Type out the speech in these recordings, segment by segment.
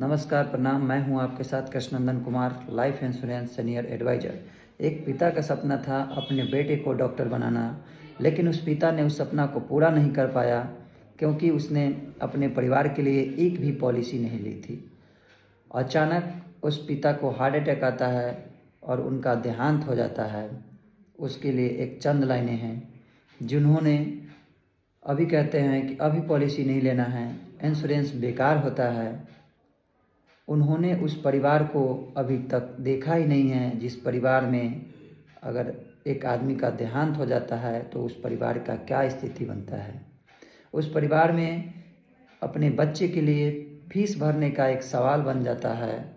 नमस्कार, प्रणाम। मैं हूं आपके साथ Krishnanandan Kumar, life insurance senior advisor. एक पिता का सपना था अपने बेटे को डॉक्टर बनाना, लेकिन उस पिता ने उस सपना को पूरा नहीं कर पाया क्योंकि उसने अपने परिवार के लिए एक भी पॉलिसी नहीं ली थी। अचानक उस पिता को हार्ट अटैक आता है और उनका देहांत हो जाता है। उसके लिए एक चंद लाइनें हैं जिन्होंने अभी कहते हैं कि अभी पॉलिसी नहीं लेना है, इंश्योरेंस बेकार होता है। उन्होंने उस परिवार को अभी तक देखा ही नहीं है जिस परिवार में अगर एक आदमी का देहांत हो जाता है तो उस परिवार का क्या स्थिति बनता है। उस परिवार में अपने बच्चे के लिए फीस भरने का एक सवाल बन जाता है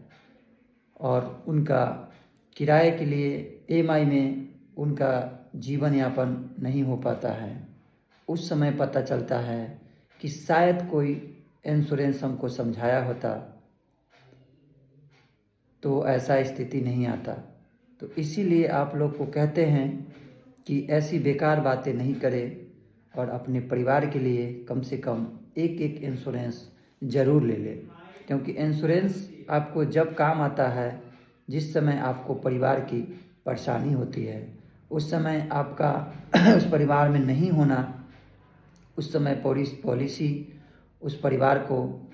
और उनका किराए के लिए ईएमआई में उनका जीवन यापन नहीं हो पाता है। उस समय पता चलता है कि शायद कोई इंश्योरेंस हमको समझाया होता तो ऐसा स्थिति नहीं आता। तो इसीलिए आप लोग को कहते हैं कि ऐसी बेकार बातें नहीं करें और अपने परिवार के लिए कम से कम एक एक इंश्योरेंस ज़रूर ले लें, क्योंकि इंश्योरेंस आपको जब काम आता है, जिस समय आपको परिवार की परेशानी होती है, उस समय आपका उस परिवार में नहीं होना, उस समय पॉलिसी उस परिवार को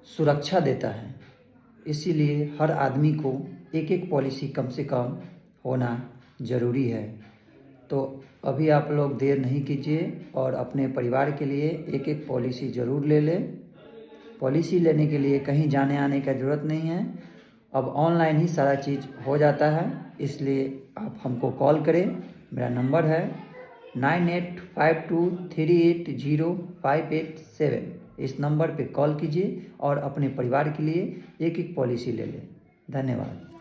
सुरक्षा देता है। इसीलिए हर आदमी को एक एक पॉलिसी कम से कम होना ज़रूरी है। तो अभी आप लोग देर नहीं कीजिए और अपने परिवार के लिए एक एक पॉलिसी ज़रूर ले लें। पॉलिसी लेने के लिए कहीं जाने आने का ज़रूरत नहीं है, अब ऑनलाइन ही सारा चीज़ हो जाता है। इसलिए आप हमको कॉल करें, मेरा नंबर है 9852380587। इस नंबर पे कॉल कीजिए और अपने परिवार के लिए एक एक पॉलिसी ले लें। धन्यवाद।